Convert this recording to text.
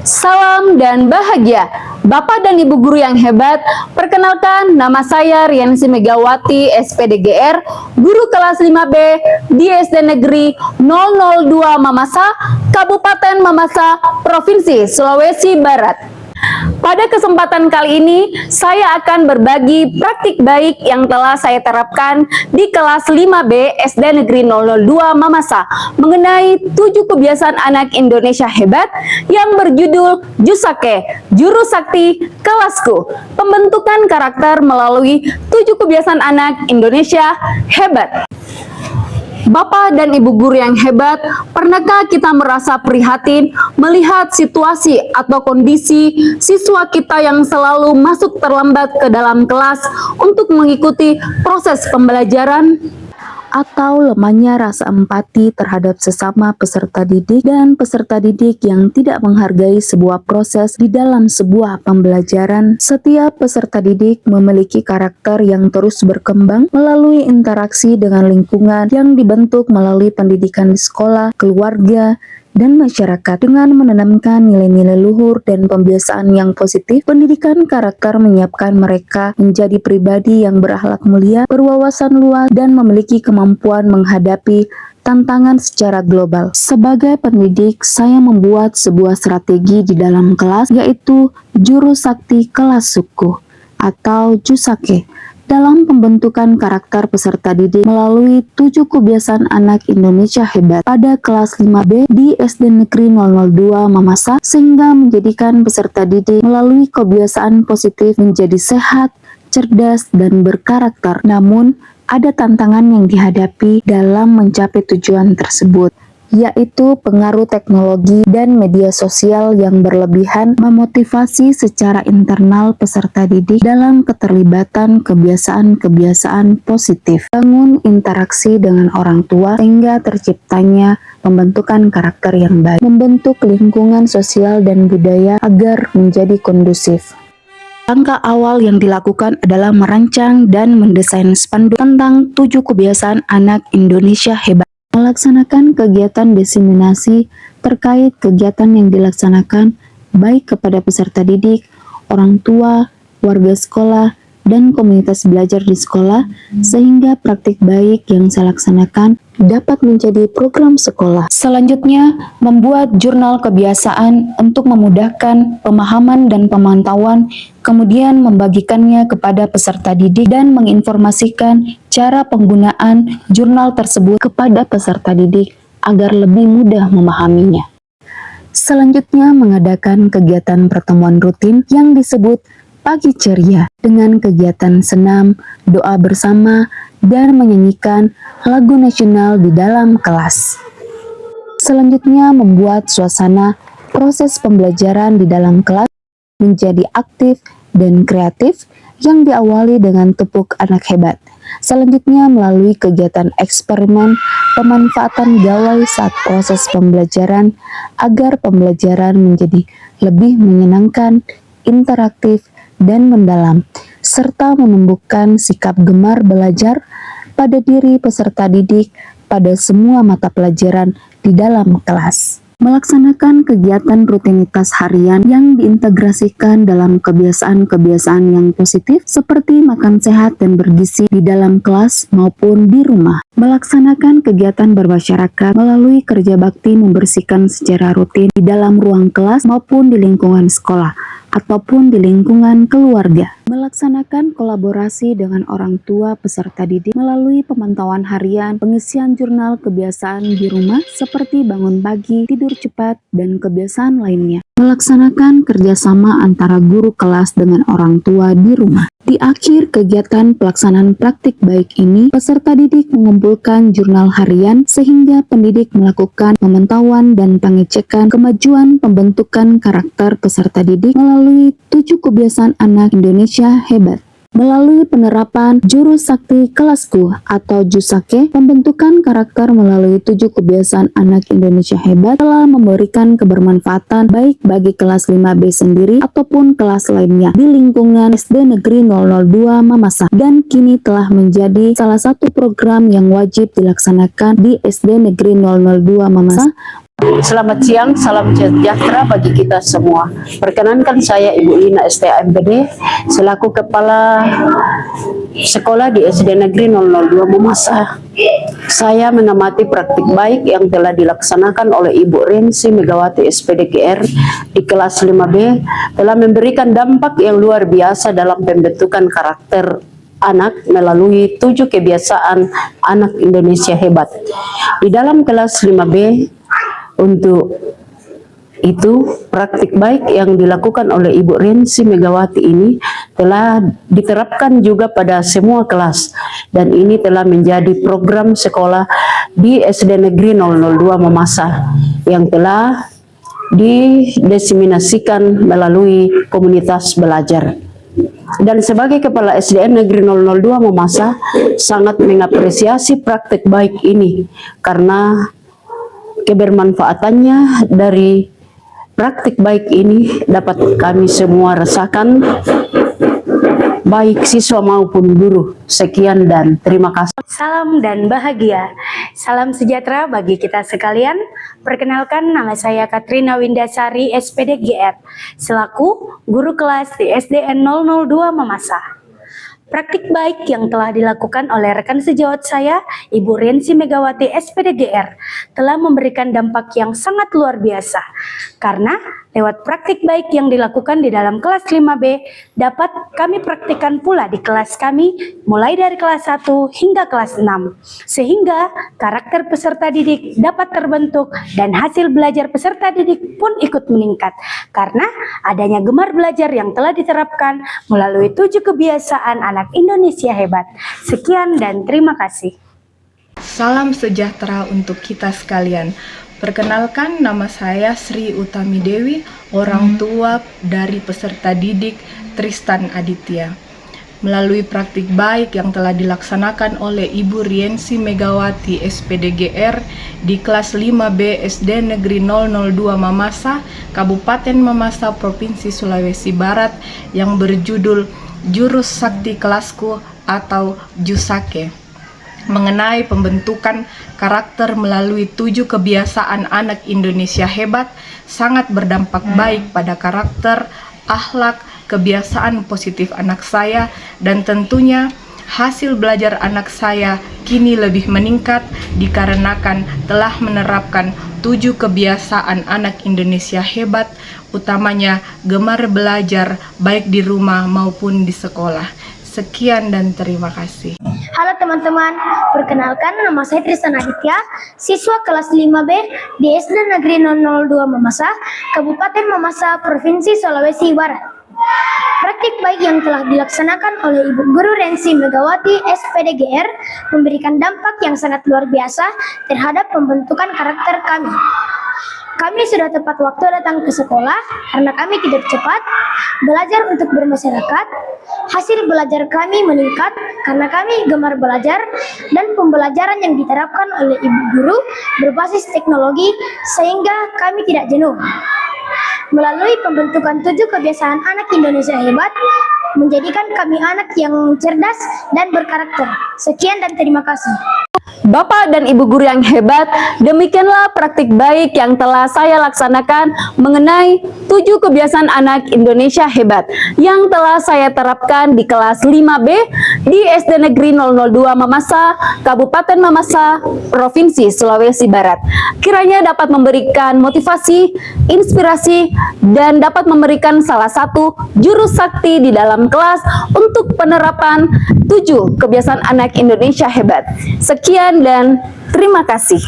Salam dan bahagia, Bapak dan Ibu guru yang hebat. Perkenalkan, nama saya Riansi Megawati, SPDGR, guru kelas 5B di SD Negeri 002 Mamasa, Kabupaten Mamasa, Provinsi Sulawesi Barat. Pada kesempatan kali ini, saya akan berbagi praktik baik yang telah saya terapkan di kelas 5B SD Negeri 002 Mamasa mengenai 7 kebiasaan anak Indonesia hebat yang berjudul Jusake, Juru Sakti Kelasku. Pembentukan karakter melalui 7 kebiasaan anak Indonesia hebat. Bapak dan Ibu guru yang hebat, pernahkah kita merasa prihatin melihat situasi atau kondisi siswa kita yang selalu masuk terlambat ke dalam kelas untuk mengikuti proses pembelajaran? Atau lemahnya rasa empati terhadap sesama peserta didik dan peserta didik yang tidak menghargai sebuah proses di dalam sebuah pembelajaran. Setiap peserta didik memiliki karakter yang terus berkembang melalui interaksi dengan lingkungan yang dibentuk melalui pendidikan di sekolah, keluarga, dan masyarakat. Dengan menanamkan nilai-nilai luhur dan pembiasaan yang positif, pendidikan karakter menyiapkan mereka menjadi pribadi yang berakhlak mulia, berwawasan luas, dan memiliki kemampuan menghadapi tantangan secara global. Sebagai pendidik, saya membuat sebuah strategi di dalam kelas, yaitu Juru Sakti Kelasku atau Jusake, dalam pembentukan karakter peserta didik melalui 7 kebiasaan anak Indonesia hebat pada kelas 5B di SD Negeri 002 Mamasa, sehingga menjadikan peserta didik melalui kebiasaan positif menjadi sehat, cerdas, dan berkarakter. Namun, ada tantangan yang dihadapi dalam mencapai tujuan tersebut, yaitu pengaruh teknologi dan media sosial yang berlebihan memotivasi secara internal peserta didik dalam keterlibatan kebiasaan-kebiasaan positif. Bangun interaksi dengan orang tua sehingga terciptanya pembentukan karakter yang baik. Membentuk lingkungan sosial dan budaya agar menjadi kondusif. Langkah awal yang dilakukan adalah merancang dan mendesain spanduk tentang 7 kebiasaan anak Indonesia hebat. Melaksanakan kegiatan diseminasi terkait kegiatan yang dilaksanakan baik kepada peserta didik, orang tua, warga sekolah, dan komunitas belajar di sekolah, sehingga praktik baik yang saya laksanakan dapat menjadi program sekolah. Selanjutnya, membuat jurnal kebiasaan untuk memudahkan pemahaman dan pemantauan, kemudian membagikannya kepada peserta didik dan menginformasikan cara penggunaan jurnal tersebut kepada peserta didik agar lebih mudah memahaminya. Selanjutnya, mengadakan kegiatan pertemuan rutin yang disebut Pagi Ceria dengan kegiatan senam, doa bersama, dan menyanyikan lagu nasional di dalam kelas. Selanjutnya, membuat suasana proses pembelajaran di dalam kelas menjadi aktif dan kreatif yang diawali dengan tepuk anak hebat. Selanjutnya, melalui kegiatan eksperimen pemanfaatan gawai saat proses pembelajaran agar pembelajaran menjadi lebih menyenangkan, interaktif, dan mendalam, serta menumbuhkan sikap gemar belajar pada diri peserta didik pada semua mata pelajaran di dalam kelas. Melaksanakan kegiatan rutinitas harian yang diintegrasikan dalam kebiasaan-kebiasaan yang positif seperti makan sehat dan bergizi di dalam kelas maupun di rumah. Melaksanakan kegiatan bermasyarakat melalui kerja bakti membersihkan secara rutin di dalam ruang kelas maupun di lingkungan sekolah ataupun di lingkungan keluarga. Melaksanakan kolaborasi dengan orang tua peserta didik melalui pemantauan harian, pengisian jurnal kebiasaan di rumah seperti bangun pagi, tidur cepat, dan kebiasaan lainnya. Melaksanakan kerjasama antara guru kelas dengan orang tua di rumah. Di akhir kegiatan pelaksanaan praktik baik ini, peserta didik mengumpulkan jurnal harian sehingga pendidik melakukan pemantauan dan pengecekan kemajuan pembentukan karakter peserta didik melalui 7 kebiasaan anak Indonesia hebat. Melalui penerapan Juru Sakti Kelasku atau Jusake, pembentukan karakter melalui 7 kebiasaan anak Indonesia hebat telah memberikan kebermanfaatan baik bagi kelas 5B sendiri ataupun kelas lainnya di lingkungan SD Negeri 002 Mamasa, dan kini telah menjadi salah satu program yang wajib dilaksanakan di SD Negeri 002 Mamasa Selamat siang, salam sejahtera bagi kita semua. Perkenankan saya Ibu Lina STA MPD selaku Kepala Sekolah di SD Negeri 002 Mamasa. Saya mengamati praktik baik yang telah dilaksanakan oleh Ibu Rensi Megawati SPDGR di kelas 5B telah memberikan dampak yang luar biasa dalam pembentukan karakter anak melalui 7 kebiasaan anak Indonesia hebat. Di dalam kelas 5B, untuk itu, praktik baik yang dilakukan oleh Ibu Rensi Megawati ini telah diterapkan juga pada semua kelas, dan ini telah menjadi program sekolah di SD Negeri 002 Mamasa yang telah didiseminasikan melalui komunitas belajar. Dan sebagai Kepala SDN Negeri 002 Mamasa sangat mengapresiasi praktik baik ini karena kebermanfaatannya dari praktik baik ini dapat kami semua rasakan, baik siswa maupun guru. Sekian dan terima kasih. Salam dan bahagia, salam sejahtera bagi kita sekalian. Perkenalkan, nama saya Katrina Windasari SPDGR, selaku guru kelas di SDN 002 Mamasa. Praktik baik yang telah dilakukan oleh rekan sejawat saya, Ibu Rensi Megawati SPDGR, telah memberikan dampak yang sangat luar biasa. Karena lewat praktik baik yang dilakukan di dalam kelas 5B, dapat kami praktikkan pula di kelas kami, mulai dari kelas 1 hingga kelas 6. Sehingga karakter peserta didik dapat terbentuk dan hasil belajar peserta didik pun ikut meningkat. Karena adanya gemar belajar yang telah diterapkan melalui 7 kebiasaan anak Indonesia hebat. Sekian dan terima kasih. Salam sejahtera untuk kita sekalian. Perkenalkan, nama saya Sri Utami Dewi, orang tua dari peserta didik Tristan Aditya. Melalui praktik baik yang telah dilaksanakan oleh Ibu Rensi Megawati SPDGR di kelas 5B SD Negeri 002 Mamasa, Kabupaten Mamasa, Provinsi Sulawesi Barat, yang berjudul Jurus Sakti Kelasku atau Jusake, mengenai pembentukan karakter melalui 7 kebiasaan anak Indonesia hebat, sangat berdampak baik pada karakter, akhlak, kebiasaan positif anak saya, dan tentunya hasil belajar anak saya kini lebih meningkat dikarenakan telah menerapkan 7 kebiasaan anak Indonesia hebat, utamanya gemar belajar baik di rumah maupun di sekolah. Sekian dan terima kasih. Halo teman-teman, perkenalkan nama saya Tristan Aditya, siswa kelas 5B di SD Negeri 002 Mamasa, Kabupaten Mamasa, Provinsi Sulawesi Barat. Praktik baik yang telah dilaksanakan oleh Ibu Guru Rensi Megawati SPDGR memberikan dampak yang sangat luar biasa terhadap pembentukan karakter kami. Kami sudah tepat waktu datang ke sekolah karena kami tidak cepat, belajar untuk bermasyarakat, hasil belajar kami meningkat karena kami gemar belajar, dan pembelajaran yang diterapkan oleh Ibu Guru berbasis teknologi sehingga kami tidak jenuh. Melalui pembentukan 7 kebiasaan anak Indonesia hebat, menjadikan kami anak yang cerdas dan berkarakter. Sekian dan terima kasih. Bapak dan Ibu guru yang hebat, demikianlah praktik baik yang telah saya laksanakan mengenai 7 kebiasaan anak Indonesia hebat yang telah saya terapkan di kelas 5B di SD Negeri 002 Mamasa, Kabupaten Mamasa, Provinsi Sulawesi Barat. Kiranya dapat memberikan motivasi, inspirasi, dan dapat memberikan salah satu jurus sakti di dalam kelas untuk penerapan 7 kebiasaan anak Indonesia hebat. Sekian dan terima kasih.